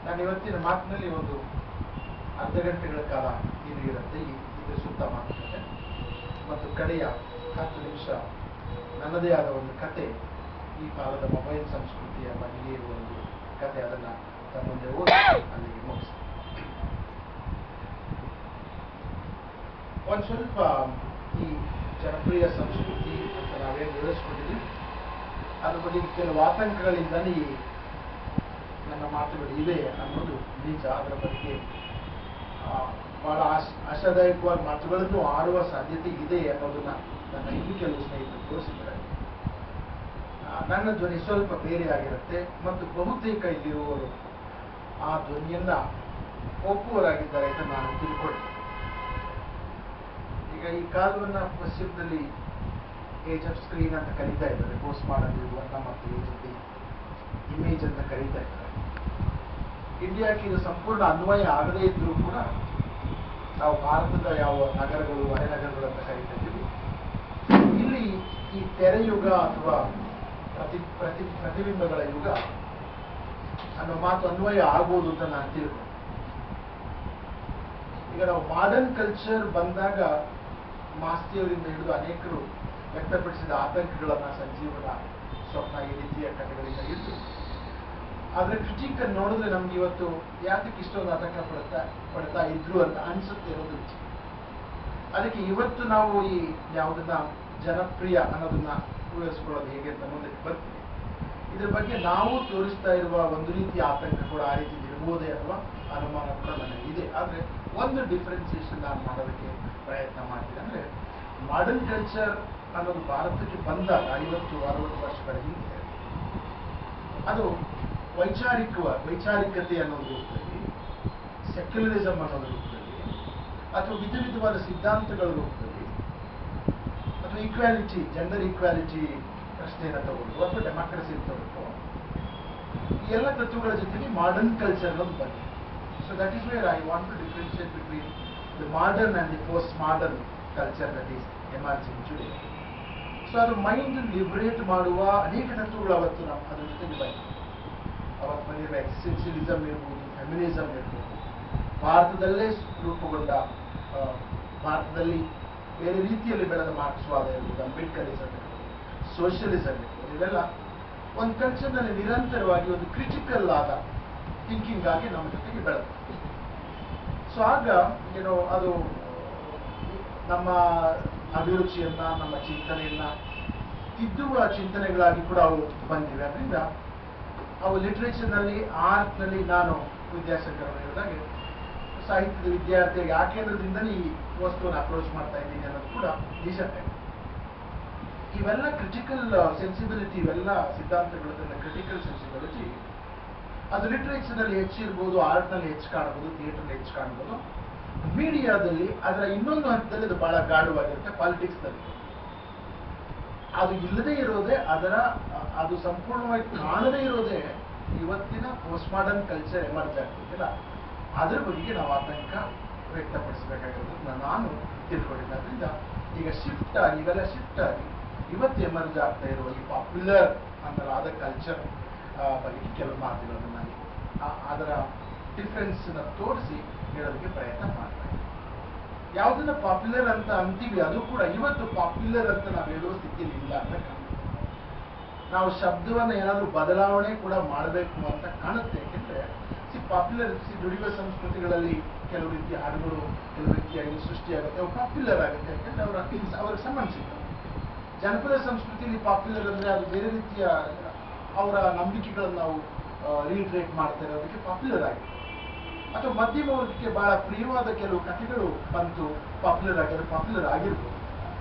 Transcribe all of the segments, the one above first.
ನಾನು ಇವತ್ತಿನ ಮಾತಿನಲ್ಲಿ ಒಂದು ಅರ್ಧ ಗಂಟೆಗಳ ಕಾಲ ಇದು ಇರುತ್ತೆ, ಇದು ಸುತ್ತ ಮಾತುಕತೆ ಮತ್ತು ಕಡೆಯ 10 ನಿಮಿಷ ನನ್ನದೇ ಆದ ಒಂದು ಕತೆ, ಈ ಕಾಲದ ಮೊಬೈಲ್ ಸಂಸ್ಕೃತಿಯ ಬಗ್ಗೆ ಇರುವ ಒಂದು ಕತೆ. ಅದನ್ನು ತಮ್ಮ ಮುಂದೆ ಓದಿ ಅಲ್ಲಿಗೆ ಮುಗಿಸಿ ಒಂದು ಸ್ವಲ್ಪ ಈ ಜನಪ್ರಿಯ ಸಂಸ್ಕೃತಿ ಅಂತ ನಾವೇನು ವಿವರಿಸ್ಕೊಂಡಿದ್ದೀವಿ ಅದ್ರ ಬಗ್ಗೆ ಕೆಲವು ಆತಂಕಗಳಿಂದಲೇ ನನ್ನ ಮಾತುಗಳು ಇವೆ ಅನ್ನೋದು ನಿಜ. ಅದರ ಬಗ್ಗೆ ಬಹಳ ಆಶಾದಾಯಕವಾದ ಮಾತುಗಳನ್ನು ಆಡುವ ಸಾಧ್ಯತೆ ಇದೆ ಅನ್ನೋದನ್ನ ನನ್ನ ಇನ್ನೂ ಕೆಲವು ಸ್ನೇಹಿತರು ತೋರಿಸಿದ್ದಾರೆ. ನನ್ನ ಧ್ವನಿ ಸ್ವಲ್ಪ ಬೇರೆಯಾಗಿರುತ್ತೆ ಮತ್ತು ಬಹುತೇಕ ಇಲ್ಲಿರುವವರು ಆ ಧ್ವನಿಯನ್ನ ಒಪ್ಪುವರಾಗಿದ್ದಾರೆ ಅಂತ ನಾನು ತಿಳ್ಕೊಂಡೆ. ಈಗ ಈ ಕಾಲವನ್ನ ಪಶ್ಚಿಮದಲ್ಲಿ ಏಜ್ ಆಫ್ ಸ್ಕ್ರೀನ್ ಅಂತ ಕರೀತಾ ಇದ್ದಾರೆ, ಪೋಸ್ಟ್ ಮಾಡಲ್ ಇರುವಂತ ಮತ್ತು ಏಜ್ ಆಫ್ ದಿ ಇಮೇಜ್ ಅಂತ ಕರೀತಾ ಇದ್ದಾರೆ. ಇಂಡಿಯಾಕ್ಕೆ ಇದು ಸಂಪೂರ್ಣ ಅನ್ವಯ ಆಗದೇ ಇದ್ರೂ ಕೂಡ ನಾವು ಭಾರತದ ಯಾವ ನಗರಗಳು ಹೊರನಗರಗಳು ಅಂತ ಕರೀತಾ ಇದ್ದೀವಿ, ಇಲ್ಲಿ ಈ ತೆರೆಯುಗ ಅಥವಾ ಪ್ರತಿಬಿಂಬಗಳ ಯುಗ ಅನ್ನೋ ಮಾತು ಅನ್ವಯ ಆಗ್ಬೋದು ಅಂತ ನಾನು ತಿಳ್ಕೊಂಡೆ. ಈಗ ನಾವು ಮಾಡರ್ನ್ ಕಲ್ಚರ್ ಬಂದಾಗ ಮಾಸ್ತಿಯವರಿಂದ ಹಿಡಿದು ಅನೇಕರು ವ್ಯಕ್ತಪಡಿಸಿದ ಆತಂಕಗಳನ್ನ, ಸಂಜೀವನ ಸ್ವಪ್ನ ಈ ರೀತಿಯ ಕಥೆಗಳಿಂದ ಹಿಡಿದು ಆದ್ರೆ ಕ್ರಿಟಿಕ್ ಅನ್ನು ನೋಡಿದ್ರೆ ನಮ್ಗೆ ಇವತ್ತು ಯಾತಕ್ಕೆ ಇಷ್ಟೊಂದು ಆತಂಕ ಪಡ್ತಾ ಇದ್ರು ಅಂತ ಅನ್ಸುತ್ತೆ ಅನ್ನೋದು ವಿಚಾರ. ಅದಕ್ಕೆ ಇವತ್ತು ನಾವು ಈ ಯಾವುದನ್ನ ಜನಪ್ರಿಯ ಅನ್ನೋದನ್ನ ಉಳಿಸ್ಕೊಳ್ಳೋದು ಹೇಗೆ ಅಂತ ಮುಂದೆ ಬರ್ತೀವಿ. ಇದ್ರ ಬಗ್ಗೆ ನಾವು ತೋರಿಸ್ತಾ ಇರುವ ಒಂದು ರೀತಿಯ ಆತಂಕ ಕೂಡ ಆ ರೀತಿ ಇರ್ಬೋದೇ ಅಥವಾ ಅನುಮಾನ ಕೂಡ ನನಗೆ ಇದೆ. ಆದ್ರೆ ಒಂದು ಡಿಫ್ರೆನ್ಸಿಯೇಷನ್ ನಾನು ಮಾಡೋದಕ್ಕೆ ಪ್ರಯತ್ನ ಮಾಡ್ತೀನಿ. ಅಂದ್ರೆ ಮಾಡರ್ನ್ ಕಲ್ಚರ್ ಅನ್ನೋದು ಭಾರತಕ್ಕೆ ಬಂದಾಗ 50-60 ವರ್ಷಗಳ ಹಿಂದೆ ಅದು ವೈಚಾರಿಕತೆ ಅನ್ನೋದು ರೂಪದಲ್ಲಿ, ಸೆಕ್ಯುಲರಿಸಮ್ ಅನ್ನೋದು ರೂಪದಲ್ಲಿ, ಅಥವಾ ವಿಧವಾದ ಸಿದ್ಧಾಂತಗಳ ರೂಪದಲ್ಲಿ, ಅಥವಾ ಈಕ್ವಾಲಿಟಿ, ಜೆಂಡರ್ ಈಕ್ವಾಲಿಟಿ ಪ್ರಶ್ನೆಯನ್ನು ತಗೊಂಡು ಅಥವಾ ಡೆಮಾಕ್ರಸಿ ತಗೊಂಡು ಈ ಎಲ್ಲ ತತ್ವಗಳ ಜೊತೆಗೆ ಮಾಡರ್ನ್ ಕಲ್ಚರ್ ಅನ್ನೋದು ಬಂದಿದೆ. So that is where I want to differentiate between the modern and the post modern culture that is emerging today. ಸೊ ಅದು ಮೈಂಡ್ ಲಿಬರೇಟ್ ಮಾಡುವ ಅನೇಕ ತತ್ವಗಳು ಅವತ್ತು ನಾವು ಅದ್ರ ಜೊತೆಗೆ ಬಂದಿದೆ. ಅವತ್ತು ಬಂದಿರುವ ಎಕ್ಸಿಸ್ಟೆನ್ಷಿಯಲಿಸಮ್ ಇರ್ಬೋದು, ಫೆಮಿನಿಸಮ್ ಇರ್ಬೋದು, ಭಾರತದಲ್ಲೇ ರೂಪುಗೊಂಡ ಭಾರತದಲ್ಲಿ ಬೇರೆ ರೀತಿಯಲ್ಲಿ ಬೆಳೆದ ಮಾರ್ಕ್ಸ್ವಾದ ಇರ್ಬೋದು, ಅಂಬೇಡ್ಕರಿಸಮ್ ಇರ್ಬೋದು, ಸೋಷಿಯಲಿಸಮ್ ಇರ್ಬೋದು, ಇವೆಲ್ಲ ಒಂದು ಕಲ್ಚರ್ನಲ್ಲಿ ನಿರಂತರವಾಗಿ ಒಂದು ಕ್ರಿಟಿಕಲ್ ಆದ ಥಿಂಕಿಂಗ್ ಆಗಿ ನಮ್ಮ ಜೊತೆಗೆ ಬೆಳೆದ. ಸೊ ಆಗ ಏನೋ ಅದು ನಮ್ಮ ಅಭಿರುಚಿಯನ್ನ, ನಮ್ಮ ಚಿಂತನೆಯನ್ನ ತಿದ್ದುವ ಚಿಂತನೆಗಳಾಗಿ ಕೂಡ ಅವು ಬಂದಿವೆ. ಅದರಿಂದ ಅವು ಲಿಟ್ರೇಚರ್ನಲ್ಲಿ, ಆರ್ಟ್ನಲ್ಲಿ ನಾನು ವಿದ್ಯಾಶಂಕರ್ ಹೇಳಿದಾಗೆ ಸಾಹಿತ್ಯದ ವಿದ್ಯಾರ್ಥಿಯಾಗಿ ಆ ಕೇಂದ್ರದಿಂದಲೇ ಈ ವಸ್ತುವನ್ನು ಅಪ್ರೋಚ್ ಮಾಡ್ತಾ ಇದ್ದೀನಿ ಅನ್ನೋದು ಕೂಡ ನಿಜತೆ. ಇವೆಲ್ಲ ಕ್ರಿಟಿಕಲ್ ಸೆನ್ಸಿಬಿಲಿಟಿ, ಇವೆಲ್ಲ ಸಿದ್ಧಾಂತಗಳನ್ನ ಕ್ರಿಟಿಕಲ್ ಸೆನ್ಸಿಬಿಲಿಟಿ ಅದು ಲಿಟ್ರೇಚರ್ನಲ್ಲಿ ಹೆಚ್ಚಿರ್ಬೋದು, ಆರ್ಟ್ನಲ್ಲಿ ಹೆಚ್ಚು ಕಾಣಬಹುದು, ಥಿಯೇಟರ್ನಲ್ಲಿ ಹೆಚ್ಚು ಕಾಣಬಹುದು. ಮೀಡಿಯಾದಲ್ಲಿ ಅದರ ಇನ್ನೊಂದು ಹಂತದಲ್ಲಿ ಅದು ಬಹಳ ಗಾಢವಾಗಿರುತ್ತೆ. ಪಾಲಿಟಿಕ್ಸ್ನಲ್ಲಿ ಅದು ಇಲ್ಲದೆ ಇರೋದೇ, ಅದು ಸಂಪೂರ್ಣವಾಗಿ ಕಾಣದೇ ಇರೋದೇ ಇವತ್ತಿನ ಪೋಸ್ಟ್ ಮಾಡರ್ನ್ ಕಲ್ಚರ್ ಎಮರ್ಜ್ ಆಗ್ತಿದ್ದಿಲ್ಲ. ಅದ್ರ ಬಗ್ಗೆ ನಾವು ಆತಂಕ ವ್ಯಕ್ತಪಡಿಸಬೇಕಾಗಿರೋದು ನಾನು ತಿಳ್ಕೊಂಡಿದ್ದೆ. ಅದರಿಂದ ಈಗ ಇವೆಲ್ಲ ಶಿಫ್ಟ್ ಆಗಿ ಇವತ್ತು ಎಮರ್ಜ್ ಆಗ್ತಾ ಇರುವ ಈ ಪಾಪ್ಯುಲರ್ ಅಂತಲಾದ ಕಲ್ಚರ್ ಬಗ್ಗೆ ಕೆಲವು ಮಾತುಗಳನ್ನು ನಾನು ಅದರ ಡಿಫ್ರೆನ್ಸ್ ತೋರಿಸಿ ಹೇಳೋದಕ್ಕೆ ಪ್ರಯತ್ನ ಮಾಡ್ತಾ ಇದ್ದೀನಿ. ಯಾವುದನ್ನ ಪಾಪ್ಯುಲರ್ ಅಂತ ಅಂತೀವಿ ಅದು ಕೂಡ ಇವತ್ತು ಪಾಪ್ಯುಲರ್ ಅಂತ ನಾವು ಹೇಳುವ ಸ್ಥಿತಿಯಲ್ಲಿ ಇಲ್ಲ ಅಂತ ಕಾಣುತ್ತೆ. ನಾವು ಶಬ್ದವನ್ನು ಏನಾದರೂ ಬದಲಾವಣೆ ಕೂಡ ಮಾಡಬೇಕು ಅಂತ ಕಾಣುತ್ತೆ. ಯಾಕೆಂದ್ರೆ ಪಾಪ್ಯುಲರ್ ದುಡಿಯುವ ಸಂಸ್ಕೃತಿಗಳಲ್ಲಿ ಕೆಲವು ರೀತಿಯ ಹಾಡುಗಳು, ಕೆಲವು ರೀತಿಯಾಗಿ ಸೃಷ್ಟಿಯಾಗುತ್ತೆ, ಅವು ಪಾಪ್ಯುಲರ್ ಆಗುತ್ತೆ. ಯಾಕೆಂದ್ರೆ ಅವ್ರಿಗೆ ಸಂಬಂಧಿಸಿದ ಜನಪದ ಸಂಸ್ಕೃತಿಯಲ್ಲಿ ಪಾಪ್ಯುಲರ್ ಅಂದ್ರೆ ಅದು ಬೇರೆ ರೀತಿಯ ಅವರ ನಂಬಿಕೆಗಳನ್ನು ನಾವು ರೀಟ್ರೇಟ್ ಮಾಡ್ತಾ ಇರೋದಕ್ಕೆ ಪಾಪ್ಯುಲರ್ ಆಗಿದೆ. ಅಥವಾ ಮಧ್ಯಮ ವರ್ಗಕ್ಕೆ ಬಹಳ ಪ್ರಿಯವಾದ ಕೆಲವು ಕಥೆಗಳು ಬಂತು, ಪಾಪ್ಯುಲರ್ ಆಗಿರ್ಬೋದು.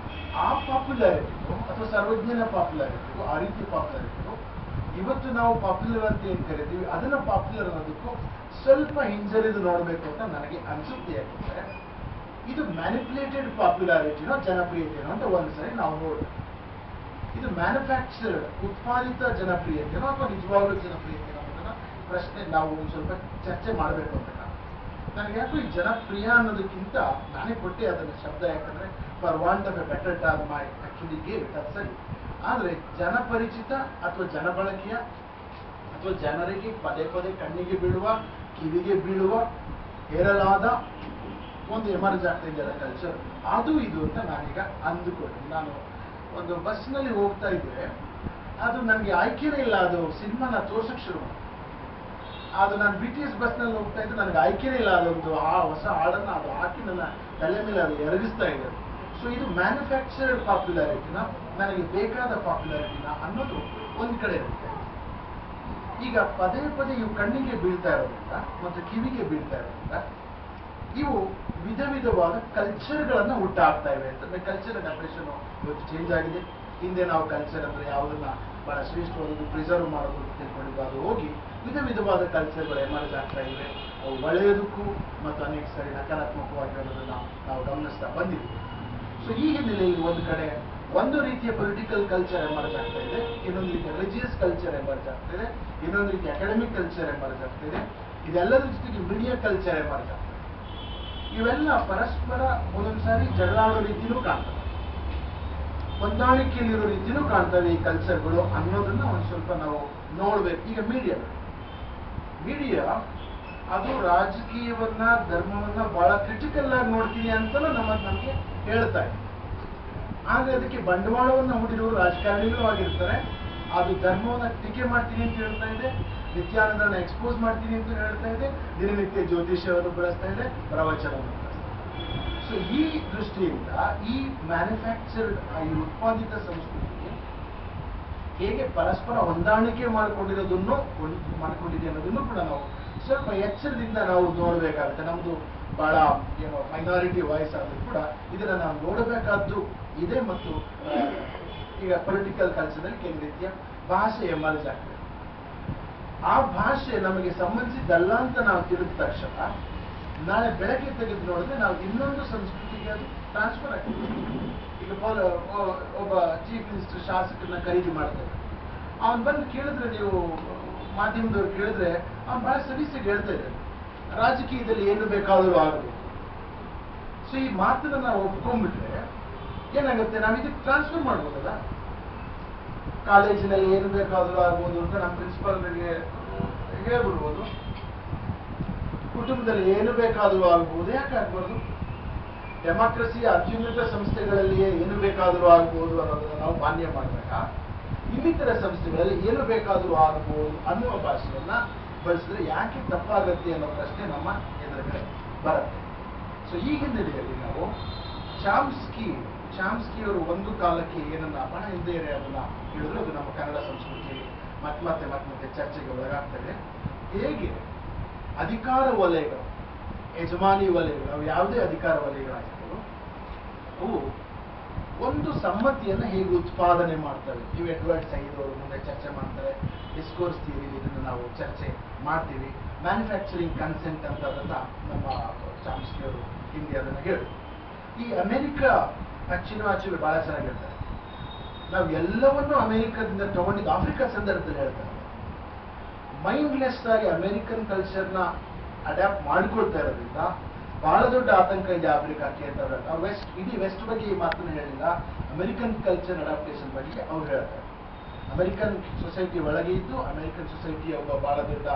ಆ ಪಾಪ್ಯುಲಾರಿಟಿಗೂ ಅಥವಾ ಸರ್ವಜ್ಞನ ಪಾಪ್ಯುಲಾರಿಟಿಗೂ, ಆ ರೀತಿ ಪಾಪ್ಯುಲಾರಿಟಿಗೂ ಇವತ್ತು ನಾವು ಪಾಪ್ಯುಲರ್ ಅಂತ ಏನ್ ಕರಿತೀವಿ ಅದನ್ನ ಪಾಪ್ಯುಲರ್ ಅನ್ನೋದಕ್ಕೂ ಸ್ವಲ್ಪ ಹಿಂಜರಿದು ನೋಡಬೇಕು ಅಂತ ನನಗೆ ಅನಿಸುತ್ತೆ. ಯಾಕೆಂದ್ರೆ ಇದು ಮ್ಯಾನಿಪುಲೇಟೆಡ್ ಪಾಪ್ಯುಲಾರಿಟಿನೋ ಜನಪ್ರಿಯತೆನೋ ಅಂತ ಒಂದ್ಸರಿ ನಾವು ನೋಡ್ಬೇಕು. ಇದು ಮ್ಯಾನುಫ್ಯಾಕ್ಚರ್ಡ್, ಉತ್ಪಾದಿತ ಜನಪ್ರಿಯತೆನೋ ಅಥವಾ ನಿಜವಾಗ್ಲೂ ಜನಪ್ರಿಯತೆನೋ ಅನ್ನೋದನ್ನ ಪ್ರಶ್ನೆ ನಾವು ಒಂದು ಸ್ವಲ್ಪ ಚರ್ಚೆ ಮಾಡಬೇಕು ಅಂತ ನನಗೆ. ಯಾಕೋ ಈ ಜನಪ್ರಿಯ ಅನ್ನೋದಕ್ಕಿಂತ ನಾನೇ ಕೊಟ್ಟೆ ಅದನ್ನ ಶಬ್ದ, ಯಾಕಂದ್ರೆ for want of A better term I actually gave it, ಅದು ಸರಿ. ಆದ್ರೆ ಜನಪರಿಚಿತ ಅಥವಾ ಜನಬಳಕೆಯ ಅಥವಾ ಜನರಿಗೆ ಪದೇ ಪದೇ ಕಣ್ಣಿಗೆ ಬೀಳುವ ಕಿವಿಗೆ ಬೀಳುವ ಹೇರಲಾದ ಒಂದು ಎಮರ್ಜ್ ಆಗ್ತಾ ಇದೆಯಲ್ಲ ಕಲ್ಚರ್, ಅದು ಇದು ಅಂತ ನಾನೀಗ ಅಂದುಕೊಂಡೆ. ನಾನು ಒಂದು ಬಸ್ನಲ್ಲಿ ಹೋಗ್ತಾ ಇದ್ದೆ, ಅದು ನನಗೆ ಆಯ್ಕೆನೇ ಇಲ್ಲ, ಅದು ಸಿನಿಮಾನ ತೋರ್ಸಕ್ಕೆ ಶುರು ಮಾಡಿ. ಅದು ನಾನು BTS ಬಸ್ನಲ್ಲಿ ಹೋಗ್ತಾ ಇದ್ದೆ, ನನಗೆ ಆಯ್ಕೆನೇ ಇಲ್ಲ, ಅದೊಂದು ಆ ಹೊಸ ಹಾಡನ್ನು ಅದು ಹಾಕಿ ನನ್ನ ತಲೆ ಮೇಲೆ ಅದು ಎರಗಿಸ್ತಾ ಇದೆ. ಸೊ ಇದು ಮ್ಯಾನುಫ್ಯಾಕ್ಚರ್ಡ್ ಪಾಪ್ಯುಲಾರಿಟಿನ, ನನಗೆ ಬೇಕಾದ ಪಾಪ್ಯುಲಾರಿಟಿನ ಅನ್ನೋದು ಒಂದು ಕಡೆ ಇರುತ್ತೆ. ಈಗ ಪದೇ ಪದೇ ಇವು ಕಣ್ಣಿಗೆ ಬೀಳ್ತಾ ಇರೋದ್ರಿಂದ ಮತ್ತು ಕಿವಿಗೆ ಬೀಳ್ತಾ ಇರೋದ್ರಿಂದ ಇವು ವಿಧ ವಿಧವಾದ ಕಲ್ಚರ್ಗಳನ್ನು ಹುಟ್ಟಾಕ್ತಾ ಇವೆ ಅಂತಂದ್ರೆ ಕಲ್ಚರ್ ಡೆಫಿನೇಷನ್ ಇವತ್ತು ಚೇಂಜ್ ಆಗಿದೆ. ಹಿಂದೆ ನಾವು ಕಲ್ಚರ್ ಅಂದ್ರೆ ಯಾವುದನ್ನ ಬಹಳ ಶ್ರೇಷ್ಠವಾದದ್ದು ಪ್ರಿಸರ್ವ್ ಮಾಡೋದು ಅಂತ ತಿಳ್ಕೊಂಡಿದ್ದು, ಅದು ಹೋಗಿ ವಿಧ ವಿಧವಾದ ಕಲ್ಚರ್ಗಳು ಎಮರ್ಜ್ ಆಗ್ತಾ ಇವೆ. ಅವು ಒಳ್ಳೆಯದಕ್ಕೂ ಮತ್ತು ಅನೇಕ ಸರಿ ನಕಾರಾತ್ಮಕವಾಗಿ ಅನ್ನೋದನ್ನ ನಾವು ಗಮನಿಸ್ತಾ ಬಂದಿದ್ದೀವಿ. ಸೊ ಈ ಹಿನ್ನೆಲೆಯಲ್ಲಿ ಒಂದು ಕಡೆ ಒಂದು ರೀತಿಯ ಪೊಲಿಟಿಕಲ್ ಕಲ್ಚರ್ ಎಮರ್ಜ್ ಆಗ್ತಾ ಇದೆ, ಇನ್ನೊಂದು ರೀತಿಯ ರಿಲಿಜಿಯಸ್ ಕಲ್ಚರ್ ಎಮರ್ಜ್ ಆಗ್ತಾ ಇದೆ, ಇನ್ನೊಂದು ರೀತಿಯ ಅಕಾಡೆಮಿಕ್ ಕಲ್ಚರ್ ಎಮರ್ಜ್ ಆಗ್ತಾ ಇದೆ, ಇದೆಲ್ಲದರ ಜೊತೆಗೆ ಮೀಡಿಯಾ ಕಲ್ಚರ್ ಎಮರ್ಜ್ ಆಗ್ತಾ ಇದೆ. ಇವೆಲ್ಲ ಪರಸ್ಪರ ಒಂದೊಂದ್ಸಾರಿ ಜಗಳಾಡೋ ರೀತಿನೂ ಕಾಣ್ತವೆ, ಹೊಂದಾಣಿಕೆಯಲ್ಲಿರೋ ರೀತಿನೂ ಕಾಣ್ತವೆ ಈ ಕಲ್ಚರ್ಗಳು ಅನ್ನೋದನ್ನ ಒಂದು ಸ್ವಲ್ಪ ನಾವು ನೋಡ್ಬೇಕು. ಈಗ ಮೀಡಿಯಾ ಅದು ರಾಜಕೀಯವನ್ನ ಧರ್ಮವನ್ನ ಬಹಳ ಕ್ರಿಟಿಕಲ್ ಆಗಿ ನೋಡ್ತೀನಿ ಅಂತಲೂ ನಮಗೆ ಹೇಳ್ತಾ ಇದೆ. ಆಗ ಅದಕ್ಕೆ ಬಂಡವಾಳವನ್ನ ಹೂಡಿರೋರು ರಾಜಕಾರಣಿಗಳು ಆಗಿರ್ತಾರೆ. ಅದು ಧರ್ಮವನ್ನ ಟೀಕೆ ಮಾಡ್ತೀನಿ ಅಂತ ಹೇಳ್ತಾ ಇದೆ, ನಿತ್ಯಾನಂದನ ಎಕ್ಸ್ಪೋಸ್ ಮಾಡ್ತೀನಿ ಅಂತ ಹೇಳ್ತಾ ಇದೆ, ದಿನನಿತ್ಯ ಜ್ಯೋತಿಷ್ಯವನ್ನು ಬಳಸ್ತಾ ಇದೆ, ಪ್ರವಚನವನ್ನು ಬಳಸ್ತಾ ಇದೆ. ಸೊ ಈ ದೃಷ್ಟಿಯಿಂದ ಈ ಮ್ಯಾನುಫ್ಯಾಕ್ಚರ್ಡ್ ಈ ಉತ್ಪಾದಿತ ಸಂಸ್ಕೃತಿ ಹೇಗೆ ಪರಸ್ಪರ ಹೊಂದಾಣಿಕೆ ಮಾಡಿಕೊಂಡಿದೆ ಅನ್ನೋದನ್ನು ಕೂಡ ನಾವು ಸ್ವಲ್ಪ ಎಚ್ಚರದಿಂದ ನಾವು ನೋಡಬೇಕಾಗುತ್ತೆ. ನಮ್ದು ಬಹಳ ಮೈನಾರಿಟಿ ವಾಯ್ಸ್ ಆದ್ರೂ ಕೂಡ ಇದನ್ನ ನಾವು ನೋಡಬೇಕಾದ್ದು ಇದೆ. ಮತ್ತು ಈಗ ಪೊಲಿಟಿಕಲ್ ಕಲ್ಚರ್ನಲ್ಲಿ ಕೆಲವು ರೀತಿಯ ಭಾಷೆ ಎಮರ್ಜ್ ಆಗ್ತದೆ. ಆ ಭಾಷೆ ನಮಗೆ ಸಂಬಂಧಿಸಿದ್ದಲ್ಲ ಅಂತ ನಾವು ತಿಳಿದ ತಕ್ಷಣ ನಾಳೆ ಬೆಳಗ್ಗೆ ತೆಗೆದು ನೋಡಿದ್ರೆ ನಾವು ಇನ್ನೊಂದು ಸಂಸ್ಕೃತಿಗೆ ಅದು ಟ್ರಾನ್ಸ್ಫರ್ ಆಗ್ತದೆ. ಈಗ ಒಬ್ಬ ಚೀಫ್ ಮಿನಿಸ್ಟರ್ ಶಾಸಕರನ್ನ ಖರೀದಿ ಮಾಡ್ತಾರೆ, ಅವನ್ ಬಂದು ಕೇಳಿದ್ರೆ, ನೀವು ಮಾಧ್ಯಮದವ್ರು ಕೇಳಿದ್ರೆ ಅವ್ನು ಬಹಳ ಸಲೀಸಾಗಿ ಹೇಳ್ತಾ ಇದ್ದಾರೆ, ರಾಜಕೀಯದಲ್ಲಿ ಏನು ಬೇಕಾದರೂ ಆಗಬಹುದು. ಸೊ ಈ ಮಾತನ್ನ ನಾವು ಒಪ್ಕೊಂಡ್ಬಿಟ್ರೆ ಏನಾಗುತ್ತೆ, ನಾವು ಇದಕ್ಕೆ ಟ್ರಾನ್ಸ್ಫರ್ ಮಾಡ್ಬೋದಲ್ಲ. ಕಾಲೇಜಿನಲ್ಲಿ ಏನು ಬೇಕಾದರೂ ಆಗ್ಬೋದು ಅಂತ ನಮ್ಮ ಪ್ರಿನ್ಸಿಪಾಲ್ಗಳಿಗೆ ಹೇಳ್ಬಿಡ್ಬೋದು, ಕುಟುಂಬದಲ್ಲಿ ಏನು ಬೇಕಾದರೂ ಆಗ್ಬೋದು, ಯಾಕೆ ಆಗ್ಬಾರ್ದು? ಡೆಮಾಕ್ರಸಿಯ ಅತ್ಯುನ್ನತ ಸಂಸ್ಥೆಗಳಲ್ಲಿಯೇ ಏನು ಬೇಕಾದರೂ ಆಗ್ಬೋದು ಅನ್ನೋದನ್ನ ನಾವು ಮಾನ್ಯ ಮಾಡಿದಾಗ ಇನ್ನಿತರ ಸಂಸ್ಥೆಗಳಲ್ಲಿ ಏನು ಬೇಕಾದರೂ ಆಗಬಹುದು ಅನ್ನುವ ಭಾಷೆಯನ್ನ ಬಳಸಿದ್ರೆ ಯಾಕೆ ತಪ್ಪಾಗತ್ತೆ ಅನ್ನೋ ಪ್ರಶ್ನೆ ನಮ್ಮ ಎದುರುಗಡೆ ಬರುತ್ತೆ. ಸೊ ಈ ಹಿನ್ನೆಲೆಯಲ್ಲಿ ನಾವು ಚಾಮ್ಸ್ಕಿ ಅವರು ಒಂದು ಕಾಲಕ್ಕೆ ಏನನ್ನ ಬಹಳ ಹಿಂದೆ ಅದನ್ನ ಹೇಳಿದ್ರು, ಅದು ನಮ್ಮ ಕನ್ನಡ ಸಂಸ್ಕೃತಿಯಲ್ಲಿ ಮತ್ತೆ ಚರ್ಚೆಗೆ ಒಳಗಾಗ್ತದೆ. ಹೇಗೆ ಅಧಿಕಾರ ವಲಯಗಳು, ಯಜಮಾನಿ ವಲಯಗಳು, ಅವು ಯಾವುದೇ ಅಧಿಕಾರ ವಲಯಗಳಾಗಿರ್ಬೋದು, ಅವು ಒಂದು ಸಮ್ಮತಿಯನ್ನ ಹೇಗೆ ಉತ್ಪಾದನೆ ಮಾಡ್ತವೆ. ನೀವು ಎಡ್ವರ್ಡ್ ಸೈಡ್ ಅವರು ಮುಂದೆ ಚರ್ಚೆ ಮಾಡ್ತಾರೆ, ಡಿಸ್ಕೋರ್ಸ್ ಥಿಯರಿ, ಇದನ್ನು ನಾವು ಚರ್ಚೆ ಮಾಡ್ತೀವಿ. ಮ್ಯಾನುಫ್ಯಾಕ್ಚರಿಂಗ್ ಕನ್ಸೆಂಟ್ ಅಂತ ಅದನ್ನ ನಮ್ಮ ಚಾಮ್ಸ್ಕಿ ಅವರು ಹಿಂದೆ ಅದನ್ನ ಹೇಳಿದ್ರು. ಈ ಅಮೆರಿಕ ಆಕ್ಚುಲಿ ಬಹಳ ಚೆನ್ನಾಗಿ ಹೇಳ್ತಾರೆ. ನಾವು ಎಲ್ಲವನ್ನೂ ಅಮೆರಿಕದಿಂದ ತಗೊಂಡಿದ್ದು ಆಫ್ರಿಕಾ ಸಂದರ್ಭದಲ್ಲಿ ಹೇಳ್ತಾರೆ. ಮೈಂಡ್ಲೆಸ್ ಆಗಿ ಅಮೆರಿಕನ್ ಕಲ್ಚರ್ನ ಅಡ್ಯಾಪ್ಟ್ ಮಾಡಿಕೊಳ್ತಾ ಇರೋದ್ರಿಂದ ಬಹಳ ದೊಡ್ಡ ಆತಂಕ ಇದೆ ಆಫ್ರಿಕಾಕ್ಕೆ ಅಂತ ಹೇಳ್ತಾರೆ. ಇಡೀ ವೆಸ್ಟ್ ಬಗ್ಗೆ ಈ ಮಾತನ್ನು ಹೇಳಿಲ್ಲ, ಅಮೆರಿಕನ್ ಕಲ್ಚರ್ ಅಡಾಪ್ಟೇಷನ್ ಬಗ್ಗೆ ಅವ್ರು ಹೇಳ್ತಾರೆ. ಅಮೆರಿಕನ್ ಸೊಸೈಟಿ ಒಳಗೆ ಇದ್ದು ಅಮೆರಿಕನ್ ಸೊಸೈಟಿಯ ಒಬ್ಬ ಬಹಳ ದೊಡ್ಡ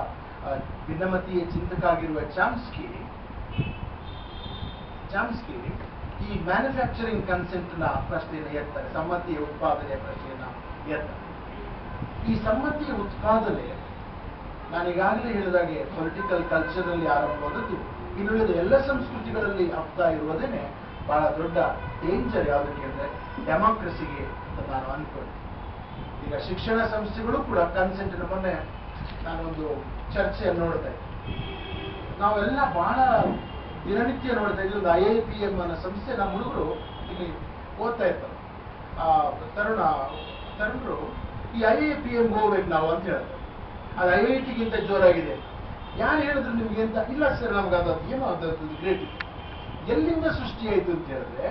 ಭಿನ್ನಮತೀಯ ಚಿಂತಕ ಆಗಿರುವ ಚಾಮ್ಸ್ಕಿ ಈ ಮ್ಯಾನುಫ್ಯಾಕ್ಚರಿಂಗ್ ಕನ್ಸೆಂಟ್ ನ ಪ್ರಶ್ನೆಯನ್ನು ಎತ್ತಾರೆ, ಸಮ್ಮತಿಯ ಉತ್ಪಾದನೆಯ ಪ್ರಶ್ನೆಯನ್ನ ಎತ್ತಾರೆ. ಈ ಸಮ್ಮತಿಯ ಉತ್ಪಾದನೆ ನಾನೀಗಾಗಲೇ ಹೇಳಿದಾಗೆ ಪೊಲಿಟಿಕಲ್ ಕಲ್ಚರ್ ನಲ್ಲಿ ಆರಂಭವಾದದ್ದು, ಇನ್ನುಳಿದ ಎಲ್ಲ ಸಂಸ್ಕೃತಿಗಳಲ್ಲಿ ಆಗ್ತಾ ಇರುವುದೇನೆ ಬಹಳ ದೊಡ್ಡ ಡೇಂಜರ್. ಯಾವುದಕ್ಕೆ ಅಂದ್ರೆ ಡೆಮಾಕ್ರಸಿಗೆ ಅಂತ ನಾನು ಅನ್ಕೊಂಡೆ. ಈಗ ಶಿಕ್ಷಣ ಸಂಸ್ಥೆಗಳು ಕೂಡ ಕನ್ಸೆಂಟ್, ಮೊನ್ನೆ ನಾನೊಂದು ಚರ್ಚೆಯನ್ನು ನೋಡ್ತಾ ಇದ್ದೆ. ನಾವೆಲ್ಲ ಬಹಳ ದಿನನಿತ್ಯ ನೋಡ್ತಾ ಇದ್ವಿ. ಒಂದು IIPM ಅನ್ನೋ ಸಂಸ್ಥೆ, ನಮ್ಮ ಹುಡುಗರು ಇಲ್ಲಿ ಓದ್ತಾ ಇರ್ತಾರೆ, ತರುಣರು ಈ IIPM ಹೋಗ್ಬೇಕು ನಾವು ಅಂತ ಹೇಳ್ತಾರೆ. ಅದು IITಗಿಂತ ಜೋರಾಗಿದೆ. ಯಾರು ಹೇಳಿದ್ರು ನಿಮ್ಗೆ ಅಂತ? ಇಲ್ಲ ಸರ್, ನಮ್ಗೆ ಅದು ಏನೋ ಅದು ಗ್ರೇಟ್. ಎಲ್ಲಿಂದ ಸೃಷ್ಟಿಯಾಯಿತು ಅಂತ ಹೇಳಿದ್ರೆ,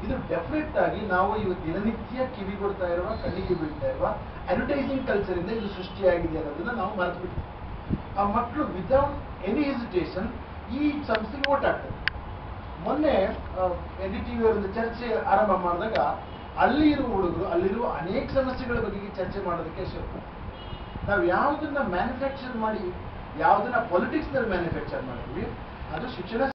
ಇದು ಡೆಫಿನೆಟ್ ಆಗಿ ನಾವು ಇವತ್ತು ದಿನನಿತ್ಯ ಕಿವಿ ಕೊಡ್ತಾ ಇರುವ, ಕಣ್ಣಿಗೆ ಬೀಳ್ತಾ ಇರುವ ಅಡ್ವರ್ಟೈಸಿಂಗ್ ಕಲ್ಚರ್ ಇಂದ ಇದು ಸೃಷ್ಟಿಯಾಗಿದೆ ಅನ್ನೋದನ್ನ ನಾವು ಮರೆತು ಬಿಡ್ತೀವಿ. ಆ ಮಕ್ಕಳು ವಿತೌಟ್ ಎನಿ ಹೆಸಿಟೇಷನ್ ಈ ಸಂಸ್ಥೆಗೆ ಓಟ್ ಹಾಕ್ತಾರೆ. ಮೊನ್ನೆ NDTV ಅವರೊಂದು ಚರ್ಚೆ ಆರಂಭ ಮಾಡಿದಾಗ ಅಲ್ಲಿ ಇರುವ ಹುಡುಗರು ಅಲ್ಲಿರುವ ಅನೇಕ ಸಮಸ್ಯೆಗಳ ಬಗ್ಗೆ ಚರ್ಚೆ ಮಾಡೋದಕ್ಕೆ ಶುರು. ನಾವು ಯಾವುದನ್ನ ಮ್ಯಾನುಫ್ಯಾಕ್ಚರ್ ಮಾಡಿ ಯಾವುದನ್ನ ಪೊಲಿಟಿಕ್ಸ್ ನಲ್ಲಿ ಮ್ಯಾನುಫ್ಯಾಕ್ಚರ್ ಮಾಡ್ತೀವಿ ಅದು ಶಿಕ್ಷಣ